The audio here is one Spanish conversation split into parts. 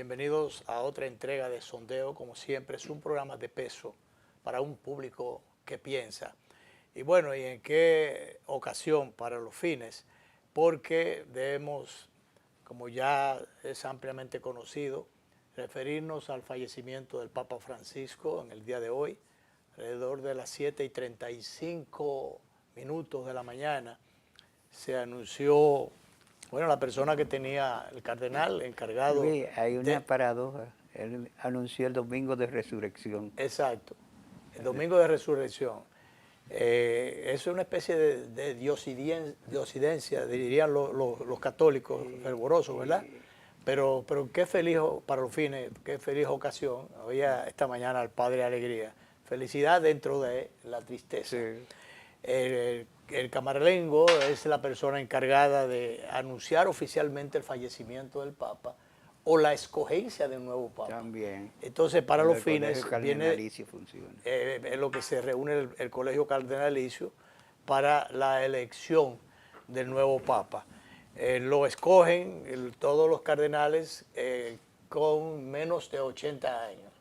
Bienvenidos a otra entrega de Sondeo. Como siempre, es un programa de peso para un público que piensa. Y bueno, ¿y en qué ocasión? Para los fines, porque debemos, como ya es ampliamente conocido, referirnos al fallecimiento del Papa Francisco en el día de hoy, alrededor de las 7:35 de la mañana. Se anunció, bueno, la persona que tenía, el cardenal encargado. Sí, hay una paradoja. Él anunció el domingo de resurrección. Exacto, el domingo de resurrección. Es una especie de diosidencia, dirían los católicos fervorosos, ¿verdad? Pero qué feliz, para los fines, qué feliz ocasión. Oía esta mañana al Padre Alegría. Felicidad dentro de la tristeza. Sí. El camarlengo es la persona encargada de anunciar oficialmente el fallecimiento del Papa o la escogencia de un nuevo Papa. También. Entonces, para los fines, el cardenalicio funciona. Es lo que se reúne el colegio cardenalicio para la elección del nuevo Papa. Lo escogen todos los cardenales con menos de 80 años.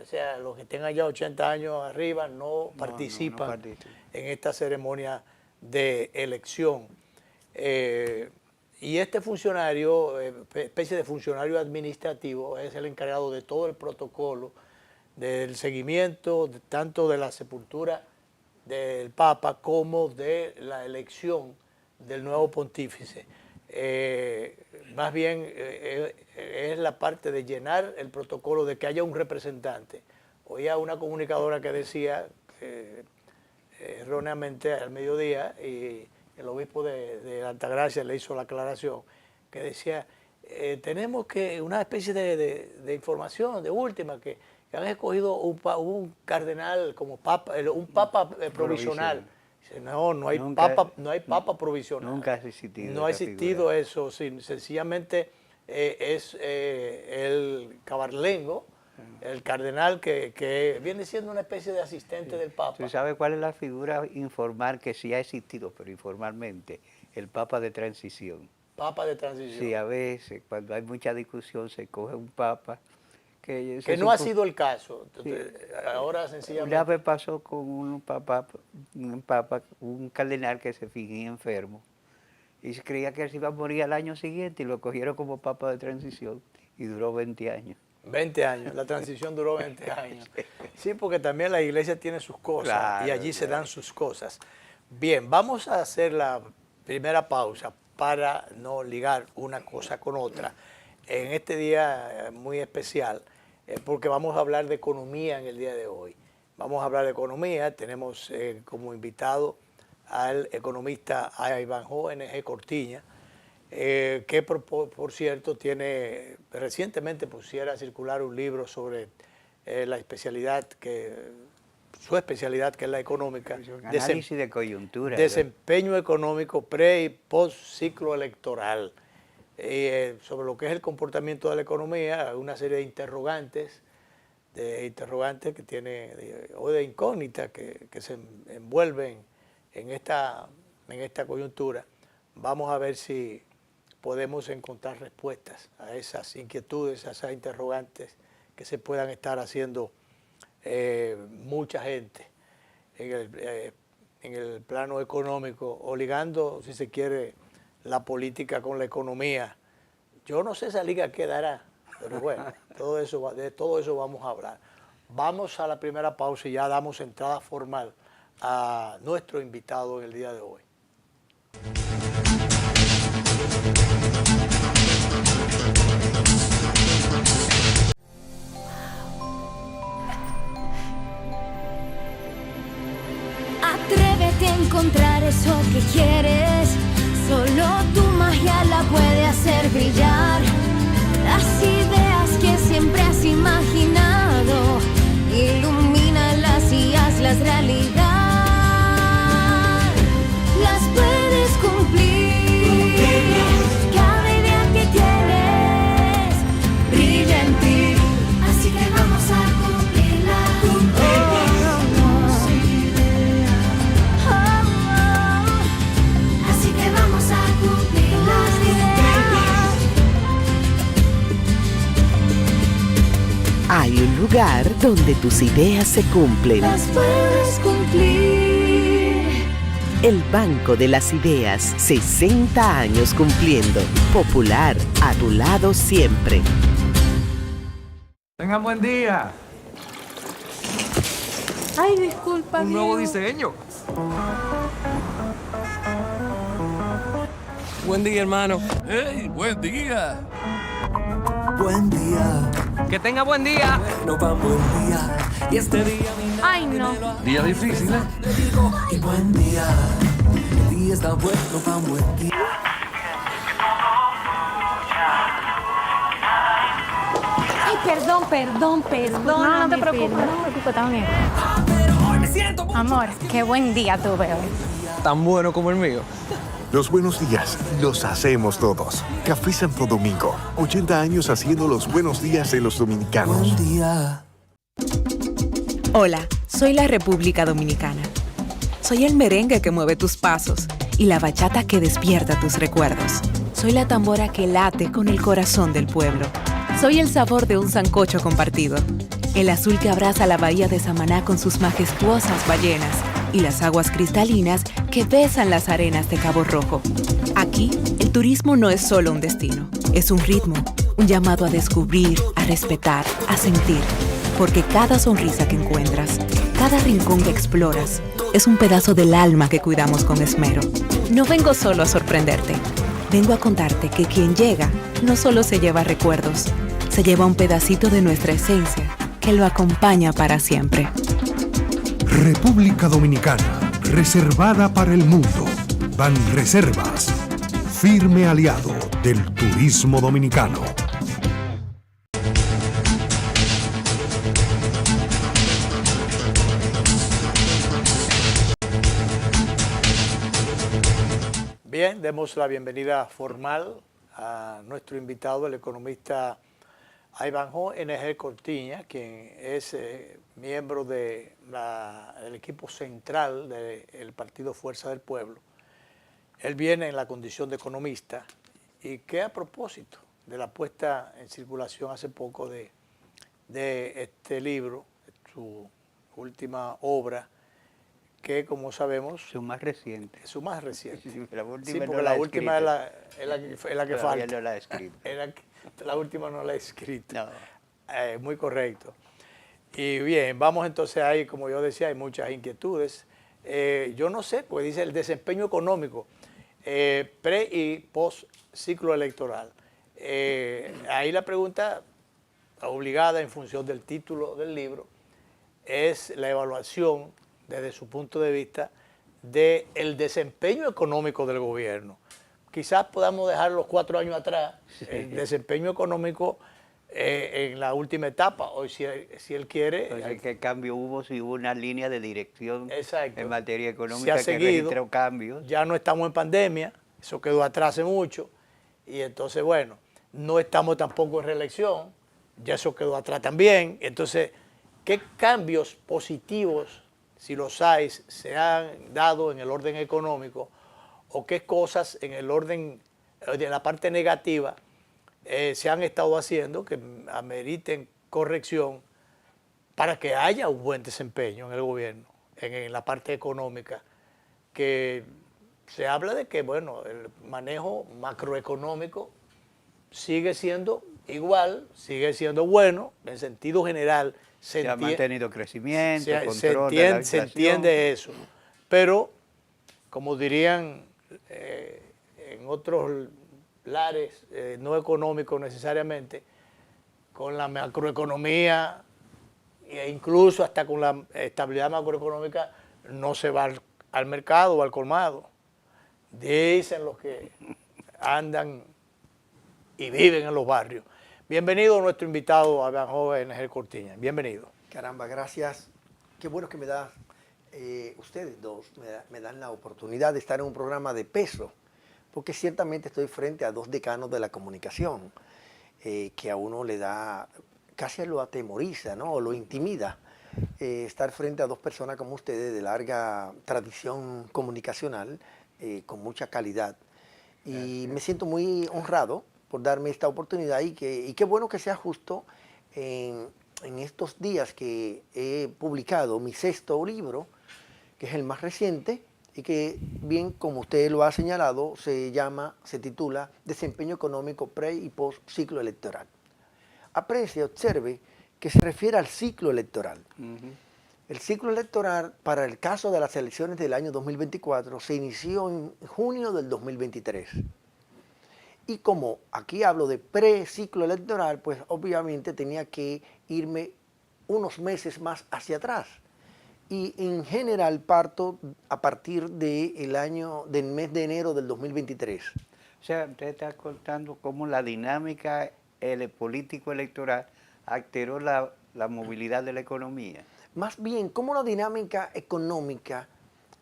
O sea, los que tengan ya 80 años arriba no participan en esta ceremonia de elección. Y este funcionario, especie de funcionario administrativo, es el encargado de todo el protocolo, del seguimiento tanto de la sepultura del Papa como de la elección del nuevo pontífice. Más bien es la parte de llenar el protocolo, de que haya un representante. Oía una comunicadora que decía erróneamente al mediodía, y el obispo de Altagracia le hizo la aclaración, que decía, tenemos que una especie de información de última, que han escogido un cardenal como papa, un papa provisional. No hay papa provisional. Nunca ha existido. No ha existido eso. Sencillamente es el camarlengo, el cardenal que viene siendo una especie de asistente del Papa. ¿Tú sabes cuál es la figura informal que sí ha existido, pero informalmente? El Papa de transición. Papa de transición. Sí, a veces, cuando hay mucha discusión, se coge un Papa que no ha sido el caso. Sí. Ahora sencillamente. Una vez pasó con un cardenal que se fingía enfermo y se creía que él se iba a morir al año siguiente y lo cogieron como Papa de transición y duró 20 años. 20 años, la transición duró 20 años. Sí, porque también la iglesia tiene sus cosas, claro, y allí se dan sus cosas. Bien, vamos a hacer la primera pausa para no ligar una cosa con otra. En este día muy especial, porque vamos a hablar de economía en el día de hoy. Vamos a hablar de economía, tenemos como invitado al economista Ivanhoe N.G. Cortiña, que por cierto tiene, recientemente pusiera a circular un libro sobre la especialidad su especialidad, que es la económica. Análisis de coyuntura. Desempeño económico pre y post ciclo electoral. Sobre lo que es el comportamiento de la economía, una serie de interrogantes que tiene, o de incógnitas que se envuelven en esta coyuntura. Vamos a ver si podemos encontrar respuestas a esas inquietudes, a esas interrogantes que se puedan estar haciendo mucha gente en el plano económico, o ligando, si se quiere, la política con la economía. Yo no sé esa liga qué dará, pero bueno, de todo eso vamos a hablar. Vamos a la primera pausa y ya damos entrada formal a nuestro invitado en el día de hoy. Atrévete a encontrar eso que quieres. Solo tu magia la puede hacer brillar. Las ideas que siempre has imaginado, ilumínalas y hazlas realidad. Las puedes cumplir. Cada idea que tienes brilla en ti. Así que vamos a cumplirla. Así que vamos a cumplir las ideas. lugar donde tus ideas se cumplen. Las puedes cumplir. El Banco de las Ideas, 60 años cumpliendo. Popular, a tu lado siempre. Tengan buen día. Ay, disculpa. Un nuevo Diego. diseño. Buen día, hermano. ¡Hey, buen día! Buen día, Que tenga buen día. no va buen día. Y este día mi Ay, no. Día difícil, ¿eh? te digo, y buen día. El día está bueno, va buen día. Ay, perdón. No, no te mi preocupes, vida. no te preocupes, está bien. Pero hoy me siento muy... Amor, qué buen día tuve hoy. Tan bueno como el mío. Los buenos días los hacemos todos. Café Santo Domingo, 80 años haciendo los buenos días de los dominicanos. Buen día. Hola, soy la República Dominicana. Soy el merengue que mueve tus pasos y la bachata que despierta tus recuerdos. Soy la tambora que late con el corazón del pueblo. Soy el sabor de un sancocho compartido. El azul que abraza la bahía de Samaná con sus majestuosas ballenas y las aguas cristalinas que besan las arenas de Cabo Rojo. Aquí, el turismo no es solo un destino, es un ritmo, un llamado a descubrir, a respetar, a sentir. Porque cada sonrisa que encuentras, cada rincón que exploras, es un pedazo del alma que cuidamos con esmero. No vengo solo a sorprenderte, vengo a contarte que quien llega no solo se lleva recuerdos, se lleva un pedacito de nuestra esencia que lo acompaña para siempre. República Dominicana, reservada para el mundo. Banreservas, firme aliado del turismo dominicano. Bien, demos la bienvenida formal a nuestro invitado, el economista Ivanhoe N.G. Cortiña, quien es miembro del equipo central del Partido Fuerza del Pueblo. Él viene en la condición de economista y que a propósito de la puesta en circulación hace poco de este libro, su última obra, que como sabemos... Su más reciente. Su más reciente. Sí, la última sí, porque no la he última escrito. es la que Todavía falta. no la he escrito. La última no la he escrito. No. Muy correcto. Y bien, vamos entonces ahí, como yo decía, hay muchas inquietudes. Yo no sé, pues dice el desempeño económico, pre y post ciclo electoral. Ahí la pregunta obligada en función del título del libro es la evaluación desde su punto de vista del desempeño económico del gobierno. Quizás podamos dejar los 4 años atrás, el desempeño económico en la última etapa, o si él quiere... Entonces, ¿qué cambio hubo? Si hubo una línea de dirección en materia económica se ha seguido, registró cambios. Ya no estamos en pandemia, eso quedó atrás hace mucho, y entonces, bueno, no estamos tampoco en reelección, ya eso quedó atrás también. Entonces, ¿qué cambios positivos, si los hay, se han dado en el orden económico, o qué cosas en el orden de la parte negativa se han estado haciendo que ameriten corrección para que haya un buen desempeño en el gobierno, en la parte económica? Que se habla de que, bueno, el manejo macroeconómico sigue siendo igual, sigue siendo bueno, en sentido general. Se ha mantenido crecimiento, control se de la inflación. Se entiende eso, pero como dirían en otros lares no económicos necesariamente, con la macroeconomía e incluso hasta con la estabilidad macroeconómica no se va al mercado o al colmado. Dicen los que andan y viven en los barrios. Bienvenido a nuestro invitado Ivanhoe N.G. Cortiña. Bienvenido. Caramba, gracias. Qué bueno que me da, ustedes dos me dan la oportunidad de estar en un programa de peso, porque ciertamente estoy frente a 2 decanos de la comunicación, que a uno le da, casi lo atemoriza, ¿no? O lo intimida, estar frente a 2 personas como ustedes de larga tradición comunicacional, con mucha calidad. Y me siento muy honrado por darme esta oportunidad y qué bueno que sea justo en en estos días que he publicado mi 6º libro, que es el más reciente, y que, bien como usted lo ha señalado, se titula Desempeño económico pre y post ciclo electoral. Aprecie, observe que se refiere al ciclo electoral. El ciclo electoral, para el caso de las elecciones del año 2024, se inició en junio del 2023. Y como aquí hablo de pre-ciclo electoral, pues obviamente tenía que irme unos meses más hacia atrás. Y en general parto a partir del mes de enero del 2023. O sea, usted está contando cómo la dinámica político-electoral alteró la movilidad de la economía. Más bien, cómo la dinámica económica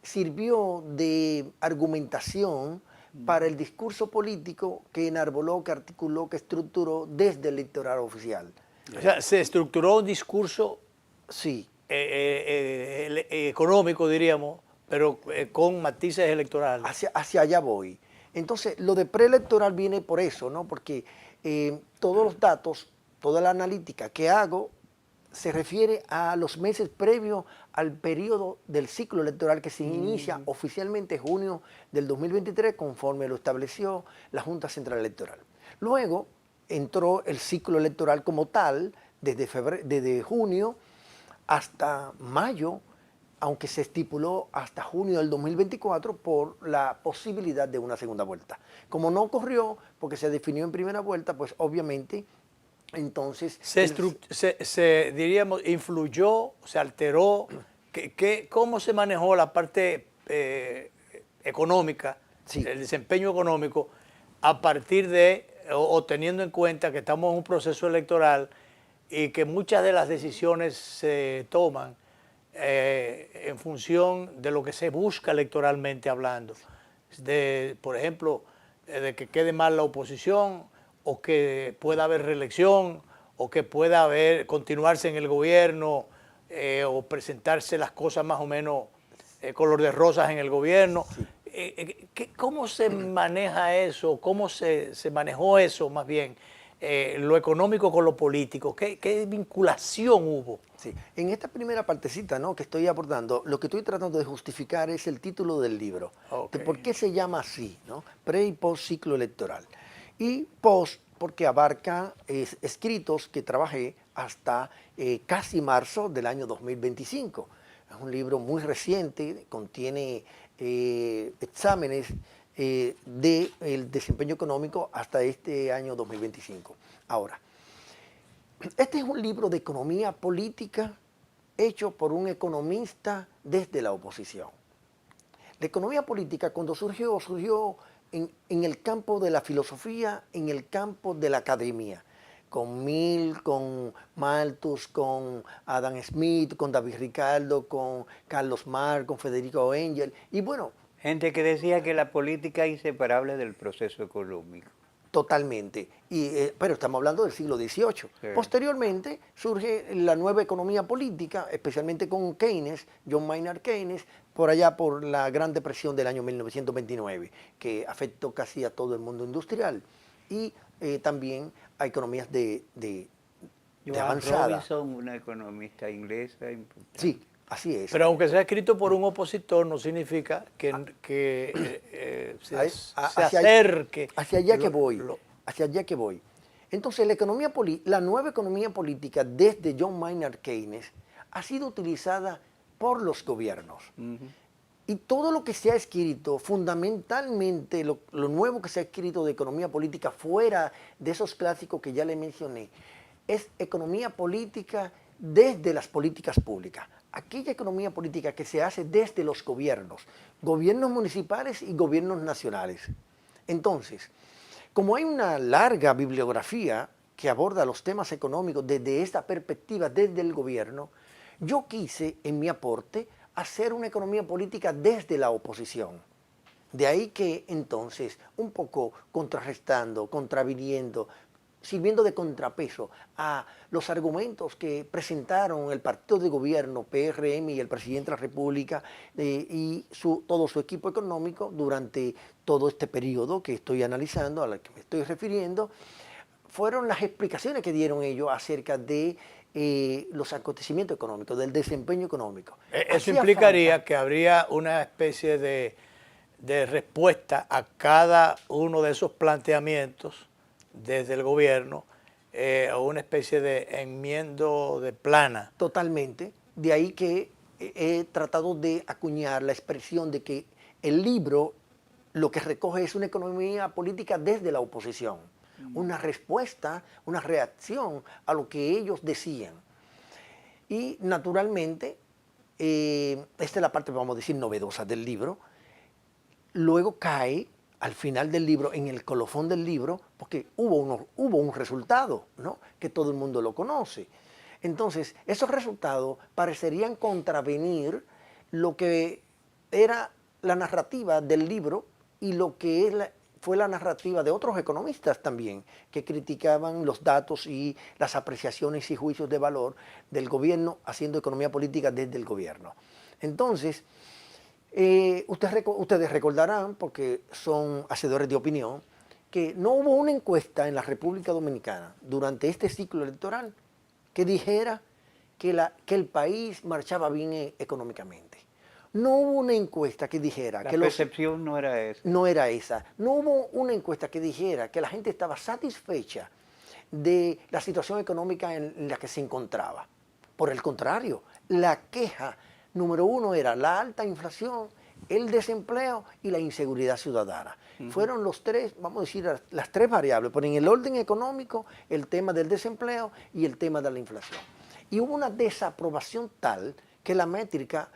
sirvió de argumentación para el discurso político que enarboló, que articuló, que estructuró desde el electorado oficial. O sea, se estructuró un discurso sí. Económico, diríamos, pero con matices electorales. Hacia allá voy. Entonces, lo de preelectoral viene por eso, ¿no? Porque todos los datos, toda la analítica que hago se refiere a los meses previos al periodo del ciclo electoral que se inicia oficialmente en junio del 2023, conforme lo estableció la Junta Central Electoral. Luego entró el ciclo electoral como tal, desde junio hasta mayo, aunque se estipuló hasta junio del 2024 por la posibilidad de una segunda vuelta. Como no ocurrió, porque se definió en primera vuelta, pues obviamente entonces diríamos, influyó, se alteró. ¿Cómo se manejó la parte económica, el desempeño económico, a partir de, o teniendo en cuenta que estamos en un proceso electoral y que muchas de las decisiones se toman en función de lo que se busca electoralmente hablando? Por ejemplo, de que quede mal la oposición, o que pueda haber reelección, o que pueda continuarse en el gobierno, o presentarse las cosas más o menos color de rosas en el gobierno. ¿Cómo se maneja eso? ¿Cómo se manejó eso más bien? Lo económico con lo político. ¿Qué vinculación hubo? Sí. En esta primera partecita, ¿no?, que estoy abordando, lo que estoy tratando de justificar es el título del libro. Okay. ¿Por qué se llama así, ¿no? Pre y post ciclo electoral. Y post porque abarca escritos que trabajé hasta casi marzo del año 2025. Es un libro muy reciente, contiene exámenes del desempeño económico hasta este año 2025. Ahora, este es un libro de economía política hecho por un economista desde la oposición. La economía política, cuando surgió en el campo de la filosofía, en el campo de la academia, con Mill, con Malthus, con Adam Smith, con David Ricardo, con Carlos Marx, con Federico Engel, y bueno... Gente que decía que la política es inseparable del proceso económico. Totalmente, pero estamos hablando del siglo XVIII. Sí. Posteriormente surge la nueva economía política, especialmente con Keynes, John Maynard Keynes, por allá por la Gran Depresión del año 1929, que afectó casi a todo el mundo industrial, y también a economías de avanzada. Robinson, una economista inglesa importante. Sí, así es. Pero aunque sea escrito por un opositor, no significa que se acerque. Hacia allá que voy. Entonces, la nueva economía política desde John Maynard Keynes ha sido utilizada por los gobiernos. Y todo lo que se ha escrito, fundamentalmente lo nuevo que se ha escrito de economía política fuera de esos clásicos que ya le mencioné, es economía política desde las políticas públicas. Aquella economía política que se hace desde los gobiernos municipales y gobiernos nacionales. Entonces, como hay una larga bibliografía que aborda los temas económicos desde esta perspectiva, desde el gobierno, yo quise, en mi aporte, hacer una economía política desde la oposición. De ahí que, entonces, un poco contrarrestando, contraviniendo, sirviendo de contrapeso a los argumentos que presentaron el partido de gobierno, PRM, y el presidente de la República y todo su equipo económico durante todo este periodo que estoy analizando, al que me estoy refiriendo, fueron las explicaciones que dieron ellos acerca de los acontecimientos económicos, del desempeño económico. Eso Hacía implicaría falta- que habría una especie de respuesta a cada uno de esos planteamientos desde el gobierno, o una especie de enmiendo de plana. Totalmente. De ahí que he tratado de acuñar la expresión de que el libro lo que recoge es una economía política desde la oposición, una respuesta, una reacción a lo que ellos decían. Y naturalmente, esta es la parte, vamos a decir, novedosa del libro. Luego cae al final del libro, en el colofón del libro, porque hubo un resultado, ¿no?, que todo el mundo lo conoce. Entonces, esos resultados parecerían contravenir lo que era la narrativa del libro y lo que fue la narrativa de otros economistas también, que criticaban los datos y las apreciaciones y juicios de valor del gobierno haciendo economía política desde el gobierno. Entonces, ustedes recordarán, porque son hacedores de opinión, que no hubo una encuesta en la República Dominicana durante este ciclo electoral que dijera que el país marchaba bien económicamente. No hubo una encuesta que dijera La que percepción no era esa. no era esa. No hubo una encuesta que dijera que la gente estaba satisfecha de la situación económica en la que se encontraba. Por el contrario, la queja número uno era la alta inflación, el desempleo y la inseguridad ciudadana. Fueron los tres, vamos a decir, las tres variables, pero en el orden económico, el tema del desempleo y el tema de la inflación. Y hubo una desaprobación tal que la métrica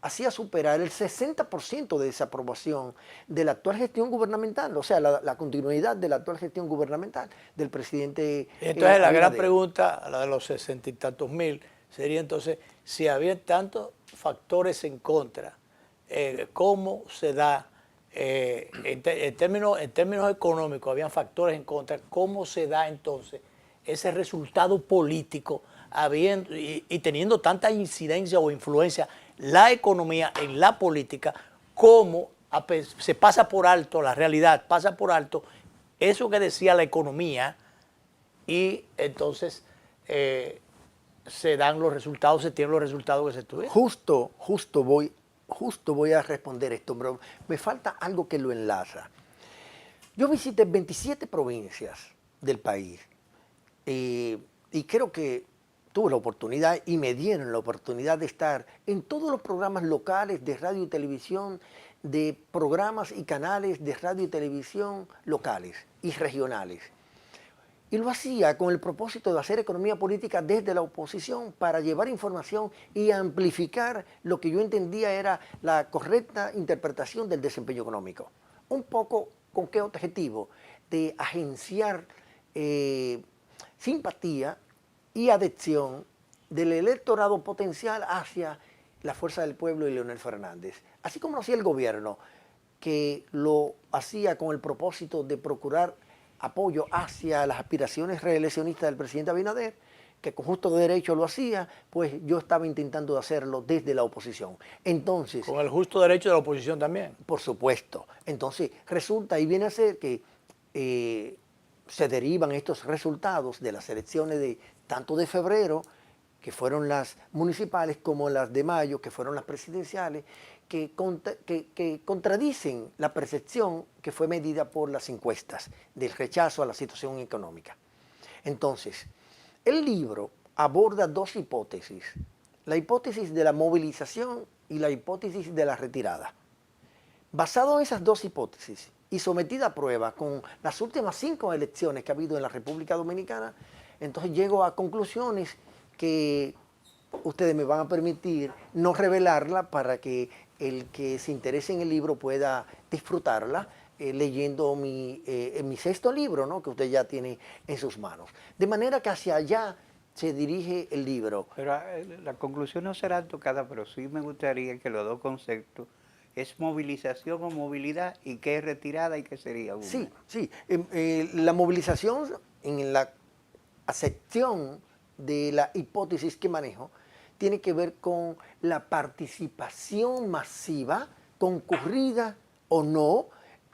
hacía superar el 60% de desaprobación de la actual gestión gubernamental, o sea, la continuidad de la actual gestión gubernamental del presidente. Entonces la gran Abinader. pregunta, la de los 60 y tantos mil, sería entonces, si había tantos factores en contra, ¿cómo se da, en términos económicos, habían factores en contra, cómo se da entonces ese resultado político habiendo y teniendo tanta incidencia o influencia la economía en la política, cómo se pasa por alto la realidad, pasa por alto eso que decía la economía y entonces se dan los resultados, se tienen los resultados que se tuvieron? Justo voy a responder esto, pero me falta algo que lo enlaza. Yo visité 27 provincias del país y creo que tuve la oportunidad y me dieron la oportunidad de estar en todos los programas locales de radio y televisión, de programas y canales de radio y televisión locales y regionales. Y lo hacía con el propósito de hacer economía política desde la oposición para llevar información y amplificar lo que yo entendía era la correcta interpretación del desempeño económico. Un poco, ¿con qué objetivo? De agenciar simpatía y adhesión del electorado potencial hacia la Fuerza del Pueblo y Leonel Fernández. Así como lo hacía el gobierno, que lo hacía con el propósito de procurar apoyo hacia las aspiraciones reeleccionistas del presidente Abinader, que con justo derecho lo hacía, pues yo estaba intentando hacerlo desde la oposición. Entonces, con el justo derecho de la oposición también. Por supuesto. Entonces, resulta y viene a ser que se derivan estos resultados de las elecciones de tanto de febrero, que fueron las municipales, como las de mayo, que fueron las presidenciales, que contradicen la percepción que fue medida por las encuestas del rechazo a la situación económica. Entonces, el libro aborda dos hipótesis, la hipótesis de la movilización y la hipótesis de la retirada. Basado en esas dos hipótesis y sometida a prueba con las últimas 5 elecciones que ha habido en la República Dominicana, entonces llego a conclusiones que ustedes me van a permitir no revelarla para que el que se interese en el libro pueda disfrutarla leyendo mi 6º libro, ¿no?, que usted ya tiene en sus manos. De manera que hacia allá se dirige el libro. Pero la conclusión no será tocada, pero sí me gustaría que los dos conceptos es movilización o movilidad y qué es retirada y qué sería una. Sí. La movilización en la acepción de la hipótesis que manejo tiene que ver con la participación masiva, concurrida o no,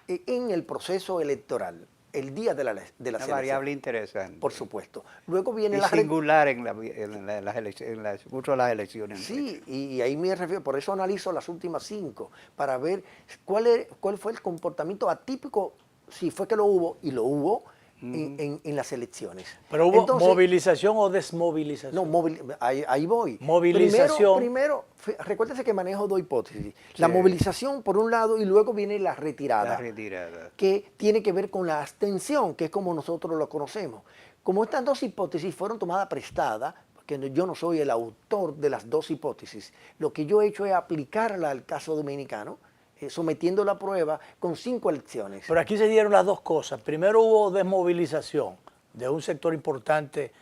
en el proceso electoral. el día de las Una elecciones. variable interesante. Por supuesto. Luego viene Y la singular en el curso de las elecciones. Sí, y ahí me refiero, por eso analizo las últimas 5, para ver cuál fue el comportamiento atípico, si fue que lo hubo, y lo hubo, en las elecciones. ¿Pero hubo Entonces, movilización o desmovilización? No, ahí voy. Movilización. Primero, recuérdese que manejo 2 hipótesis. La movilización por un lado y luego viene la retirada. La retirada. Que tiene que ver con la abstención, que es como nosotros lo conocemos. Como estas 2 hipótesis fueron tomadas prestadas, porque yo no soy el autor de las 2 hipótesis, lo que yo he hecho es aplicarla al caso dominicano, sometiendo la prueba con 5 elecciones. Pero aquí se dieron las 2 cosas. Primero hubo desmovilización de un sector importante,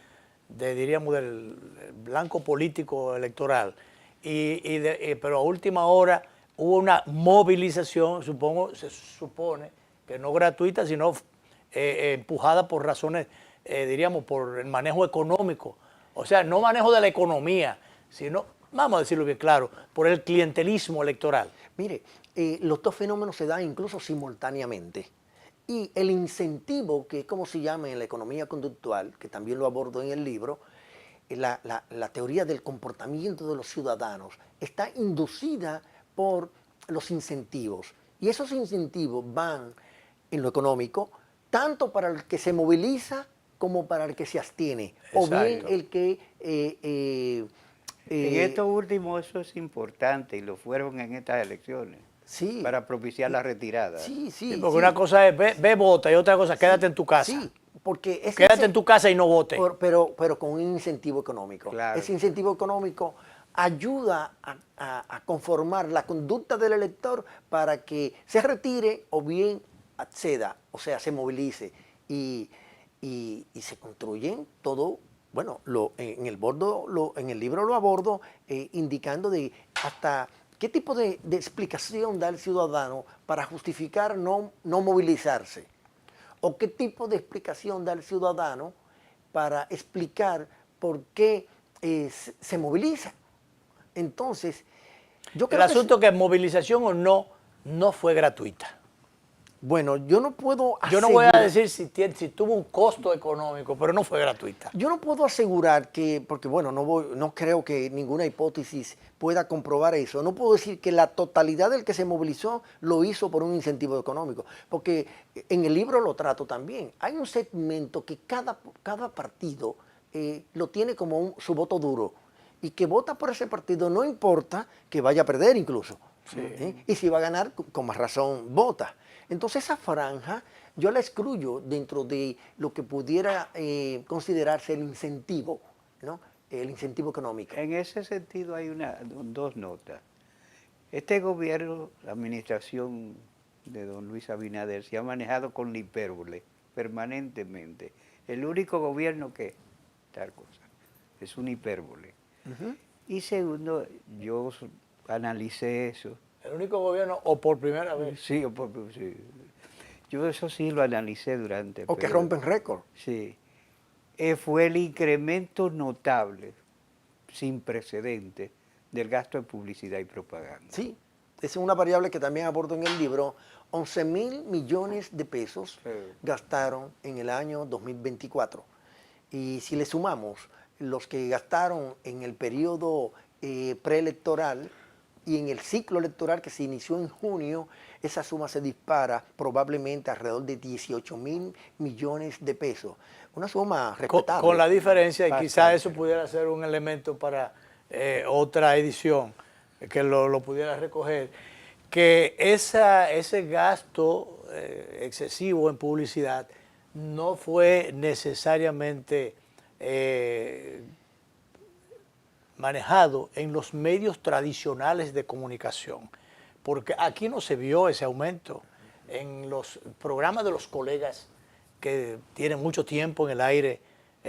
diríamos, del blanco político electoral. Pero a última hora hubo una movilización, se supone, que no gratuita, sino empujada por razones, diríamos, por el manejo económico. O sea, no manejo de la economía, sino, vamos a decirlo bien claro, por el clientelismo electoral. Mire, los 2 fenómenos se dan incluso simultáneamente. Y el incentivo, que es como se llama en la economía conductual, que también lo abordo en el libro, la teoría del comportamiento de los ciudadanos, está inducida por los incentivos. Y esos incentivos van en lo económico, tanto para el que se moviliza como para el que se abstiene. Exacto. O bien el que... en esto último eso es importante y lo fueron en estas elecciones. Sí. Para propiciar la retirada. Sí. Porque una cosa es ve, vota, y otra cosa, quédate en tu casa. Sí, porque quédate en tu casa y no vote. Pero con un incentivo económico. Claro. Ese incentivo económico ayuda a conformar la conducta del elector para que se retire o bien acceda, o sea, se movilice y se construyen todo. Bueno, en el libro lo abordo indicando de hasta qué tipo de explicación da el ciudadano para justificar no movilizarse, o qué tipo de explicación da el ciudadano para explicar por qué se moviliza. Entonces, yo creo el asunto que movilización o no fue gratuita. Bueno, yo no puedo asegurar... Yo no voy a decir si tuvo un costo económico, pero no fue gratuita. Yo no puedo asegurar que, porque bueno, no creo que ninguna hipótesis pueda comprobar eso. No puedo decir que la totalidad del que se movilizó lo hizo por un incentivo económico, porque en el libro lo trato también. Hay un segmento que cada partido lo tiene como su voto duro y que vota por ese partido no importa que vaya a perder incluso. Sí. Y si va a ganar, con más razón vota. Entonces esa franja yo la excluyo dentro de lo que pudiera considerarse el incentivo, ¿no? El incentivo económico. En ese sentido hay 2 notas. Este gobierno, la administración de don Luis Abinader, se ha manejado con la hipérbole permanentemente. El único gobierno que tal cosa es una hipérbole. Y segundo, yo analicé eso. ¿El único gobierno o por primera vez? Sí, sí. Yo eso sí lo analicé durante... O que rompen récord. Sí. Fue el incremento notable, sin precedentes, del gasto en publicidad y propaganda. Sí, esa es una variable que también abordo en el libro. 11.000 millones de pesos gastaron en el año 2024. Y si le sumamos los que gastaron en el periodo preelectoral y en el ciclo electoral que se inició en junio, esa suma se dispara probablemente alrededor de 18.000 millones de pesos. Una suma respetable. Con la diferencia, y quizás eso pudiera ser un elemento para otra edición que lo pudiera recoger, que ese gasto excesivo en publicidad no fue necesariamente manejado en los medios tradicionales de comunicación, porque aquí no se vio ese aumento en los programas de los colegas que tienen mucho tiempo en el aire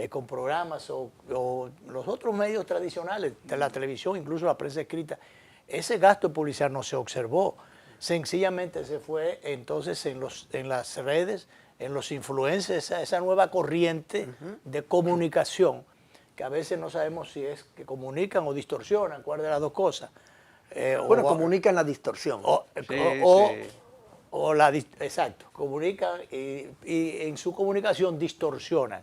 con programas o los otros medios tradicionales de la televisión, incluso la prensa escrita. Ese gasto de publicidad no se observó, sencillamente se fue entonces en las redes, en los influencers, esa nueva corriente de comunicación, que a veces no sabemos si es que comunican o distorsionan, cuál de las dos cosas. Bueno, comunican la distorsión. Exacto, comunican y en su comunicación distorsionan.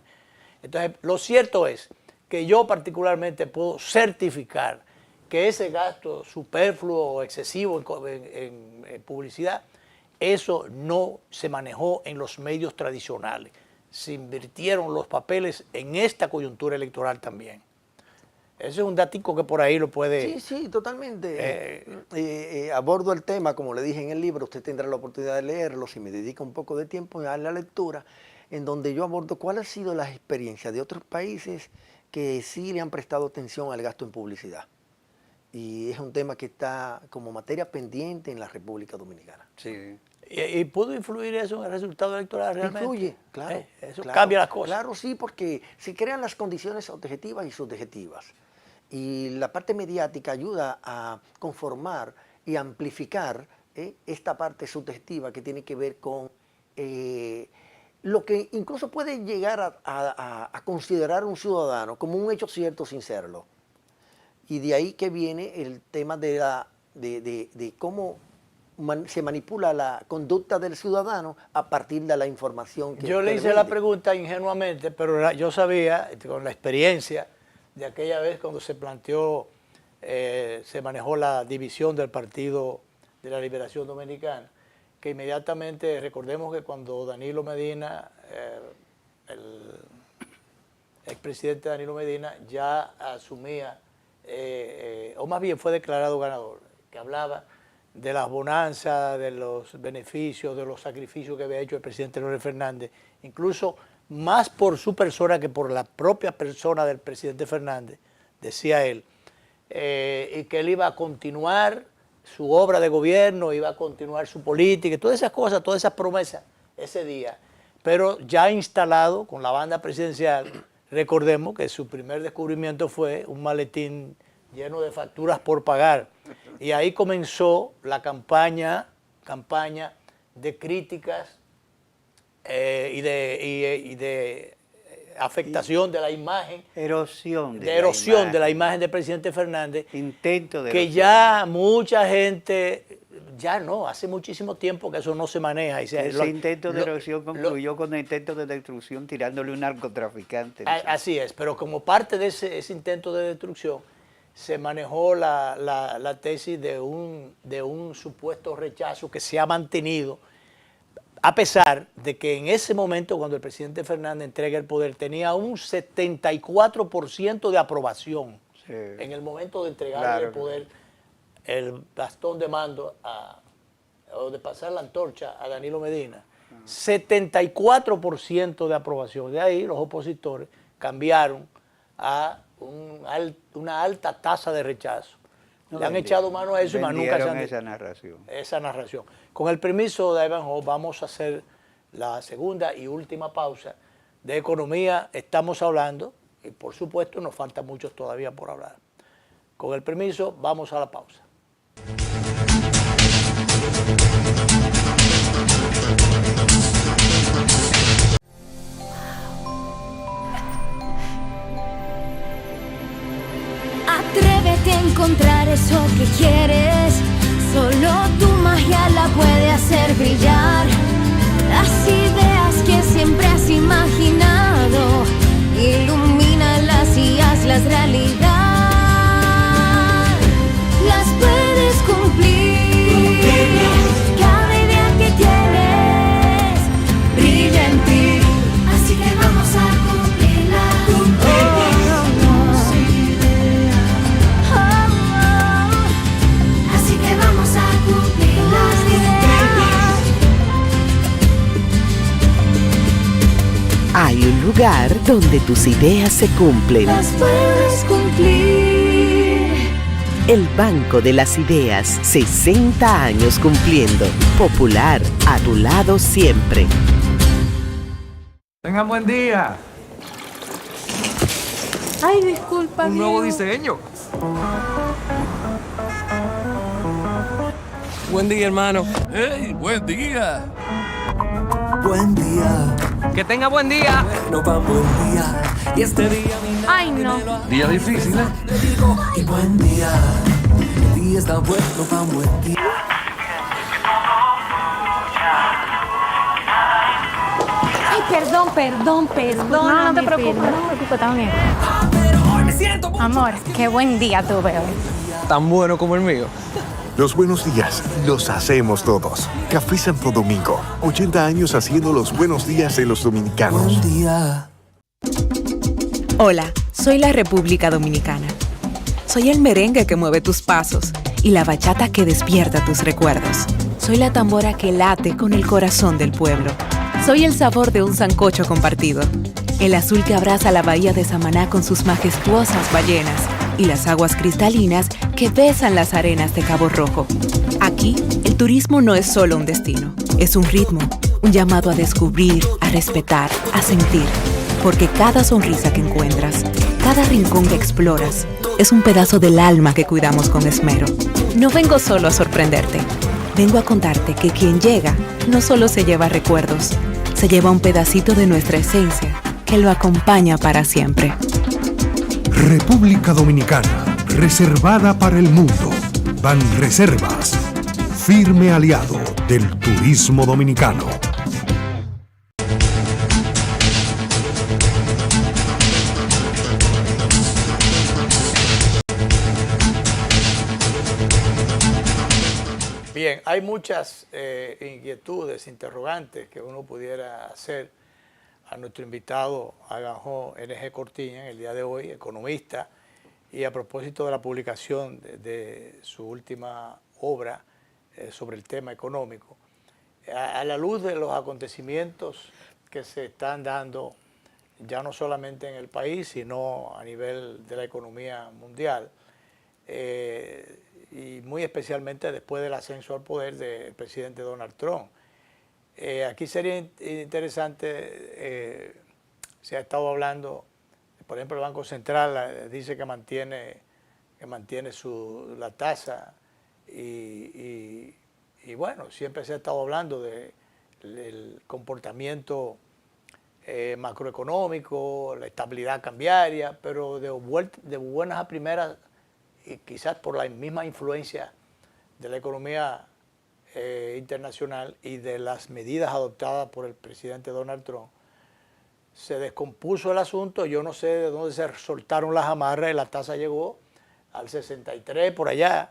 Entonces, lo cierto es que yo particularmente puedo certificar que ese gasto superfluo o excesivo en publicidad, eso no se manejó en los medios tradicionales. Se invirtieron los papeles en esta coyuntura electoral también. Ese es un datico que por ahí lo puede... Sí, totalmente. Abordo el tema, como le dije en el libro, usted tendrá la oportunidad de leerlo, si me dedica un poco de tiempo a la lectura, en donde yo abordo cuáles han sido las experiencias de otros países que sí le han prestado atención al gasto en publicidad. Y es un tema que está como materia pendiente en la República Dominicana. Sí. ¿Y pudo influir eso en el resultado electoral realmente? Influye, claro. Eso claro, cambia las cosas. Claro, sí, porque se crean las condiciones objetivas y subjetivas. Y la parte mediática ayuda a conformar y amplificar esta parte subjetiva que tiene que ver con lo que incluso puede llegar a considerar un ciudadano como un hecho cierto sin serlo. Y de ahí que viene el tema de cómo se manipula la conducta del ciudadano a partir de la información que yo le hice la pregunta ingenuamente, pero yo sabía, con la experiencia de aquella vez cuando se planteó, se manejó la división del Partido de la Liberación Dominicana, que inmediatamente, recordemos que cuando Danilo Medina, el expresidente Danilo Medina, ya asumía, o más bien fue declarado ganador, que hablaba de las bonanzas, de los beneficios, de los sacrificios que había hecho el presidente Leonel Fernández, incluso más por su persona que por la propia persona del presidente Fernández, decía él, y que él iba a continuar su obra de gobierno, iba a continuar su política, y todas esas cosas, todas esas promesas ese día, pero ya instalado con la banda presidencial. Recordemos que su primer descubrimiento fue un maletín lleno de facturas por pagar. Y ahí comenzó la campaña de críticas y de afectación de la imagen. Erosión de la imagen del presidente Fernández. Intento de que erosión. ya mucha gente, ya no, hace muchísimo tiempo que eso no se maneja. Ese intento de erosión concluyó con el intento de destrucción tirándole un narcotraficante. Así es, pero como parte de ese intento de destrucción, se manejó la tesis de un supuesto rechazo que se ha mantenido, a pesar de que en ese momento, cuando el presidente Fernández entrega el poder, tenía un 74% de aprobación. Sí. En el momento de entregarle el poder, el bastón de mando o de pasar la antorcha a Danilo Medina. 74% de aprobación. De ahí los opositores cambiaron a una alta tasa de rechazo. Le han echado mano a eso y más nunca se han esa narración. Con el permiso de Ivanhoe, vamos a hacer la segunda y última pausa. De economía estamos hablando y por supuesto nos falta mucho todavía por hablar. Con el permiso, vamos a la pausa. Atrévete a encontrar eso que quieres. Solo tu magia la puede hacer brillar. Las ideas que siempre has imaginado, ilumínalas y hazlas realidad. Las puedes cumplir. Cada idea que tienes brilla en ti. Así que vamos a cumplirla. Así que vamos a cumplir las ideas. Hay un lugar donde tus ideas se cumplen. Las puedes cumplir. El Banco de las Ideas, 60 años cumpliendo. Popular, a tu lado siempre. Tengan buen día. Ay, disculpa. Un nuevo Diego. diseño. Buen día, hermano. ¡Hey, buen día! Buen día. Que tenga buen día. No va buen día. Y este día mi Ay, no. Día difícil, ¿eh? le digo y buen día. El día está bueno, va buen día. perdón, perdón, perdón. No, no te preocupes, no te preocupes, está bien. Amor, qué buen día tuve hoy. Tan bueno como el mío. Los buenos días los hacemos todos. Café Santo Domingo, 80 años haciendo los buenos días de los dominicanos. Buen día. Hola, soy la República Dominicana. Soy el merengue que mueve tus pasos y la bachata que despierta tus recuerdos. Soy la tambora que late con el corazón del pueblo. Soy el sabor de un sancocho compartido. El azul que abraza la bahía de Samaná con sus majestuosas ballenas y las aguas cristalinas que besan las arenas de Cabo Rojo. Aquí, el turismo no es solo un destino, es un ritmo, un llamado a descubrir, a respetar, a sentir. Porque cada sonrisa que encuentras, cada rincón que exploras, es un pedazo del alma que cuidamos con esmero. No vengo solo a sorprenderte, vengo a contarte que quien llega no solo se lleva recuerdos, se lleva un pedacito de nuestra esencia que lo acompaña para siempre. República Dominicana, reservada para el mundo. Banreservas, firme aliado del turismo dominicano. Bien, hay muchas inquietudes, interrogantes que uno pudiera hacer a nuestro invitado Aganjó NG Cortiña en el día de hoy, economista, y a propósito de la publicación de su última obra sobre el tema económico. A la luz de los acontecimientos que se están dando ya no solamente en el país, sino a nivel de la economía mundial, y muy especialmente después del ascenso al poder del presidente Donald Trump. Aquí sería interesante, se ha estado hablando, por ejemplo, el Banco Central dice que mantiene la tasa y bueno, siempre se ha estado hablando del comportamiento macroeconómico, la estabilidad cambiaria, pero de buenas a primeras, y quizás por la misma influencia de la economía internacional y de las medidas adoptadas por el presidente Donald Trump, se descompuso el asunto. Yo no sé de dónde se soltaron las amarras y la tasa llegó al 63 por allá,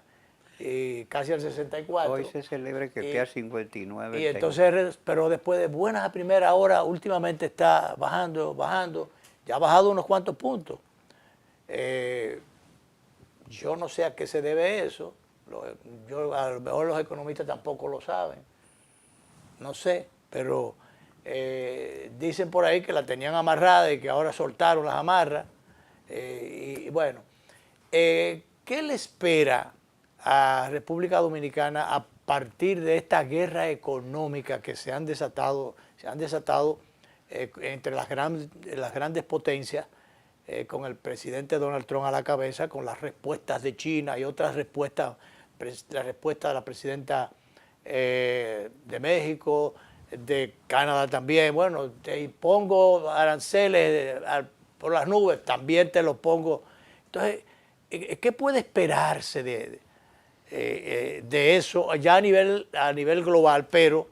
y casi al 64. Hoy se celebra que esté a 59. Y entonces, pero después de buenas a primera hora, últimamente está bajando, ya ha bajado unos cuantos puntos. Yo no sé a qué se debe eso. A lo mejor los economistas tampoco lo saben. No sé, pero dicen por ahí que la tenían amarrada y que ahora soltaron las amarras. Y bueno, ¿qué le espera a República Dominicana a partir de esta guerra económica que se han desatado entre las grandes potencias, con el presidente Donald Trump a la cabeza, con las respuestas de China y otras respuestas, la respuesta de la presidenta de México, de Canadá también? Bueno, te impongo aranceles por las nubes, también te los pongo. Entonces, ¿qué puede esperarse de eso ya a nivel global, pero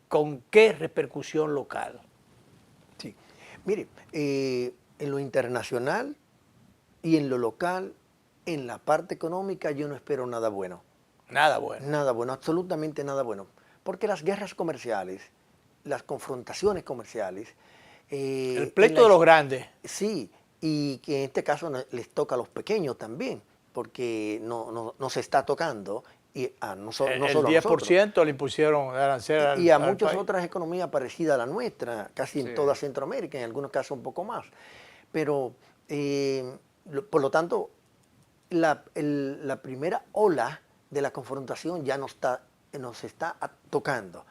con qué repercusión local? Sí, mire, en lo internacional y en lo local, en la parte económica, yo no espero nada bueno. Nada bueno. Nada bueno, absolutamente nada bueno. Porque las guerras comerciales, las confrontaciones comerciales... el pleito de los grandes. Sí, y que en este caso les toca a los pequeños también, porque no se está tocando. Y no solo el 10% le impusieron arancel y a muchas otras economías parecidas a la nuestra, casi en toda Centroamérica, en algunos casos un poco más. Pero, por lo tanto, la primera ola de la confrontación ya nos está tocando.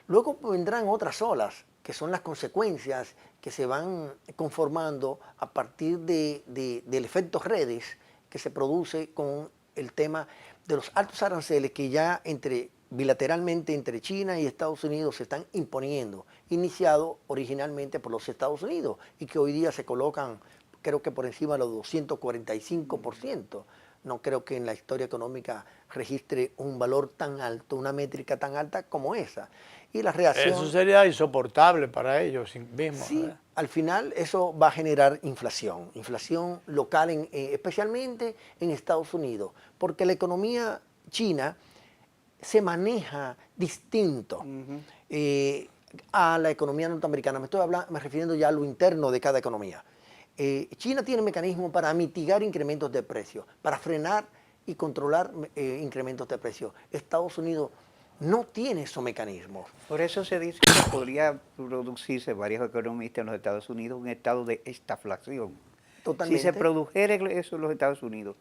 Luego vendrán otras olas, que son las consecuencias que se van conformando a partir del efecto redes que se produce con el tema de los altos aranceles que ya bilateralmente entre China y Estados Unidos se están imponiendo, iniciado originalmente por los Estados Unidos y que hoy día se colocan, creo que por encima de los 245% No creo que en la historia económica registre un valor tan alto, una métrica tan alta como esa. Y la reacción... Eso sería insoportable para ellos mismos. Sí, ¿verdad? al final eso va a generar inflación local, especialmente en Estados Unidos, porque la economía china se maneja distinto a la economía norteamericana. Me refiriendo ya a lo interno de cada economía. China tiene mecanismos para mitigar incrementos de precios, para frenar y controlar incrementos de precios. Estados Unidos no tiene esos mecanismos. Por eso se dice que podría producirse, varios economistas en los Estados Unidos, un estado de estaflación. Totalmente. Si se produjera eso en los Estados Unidos,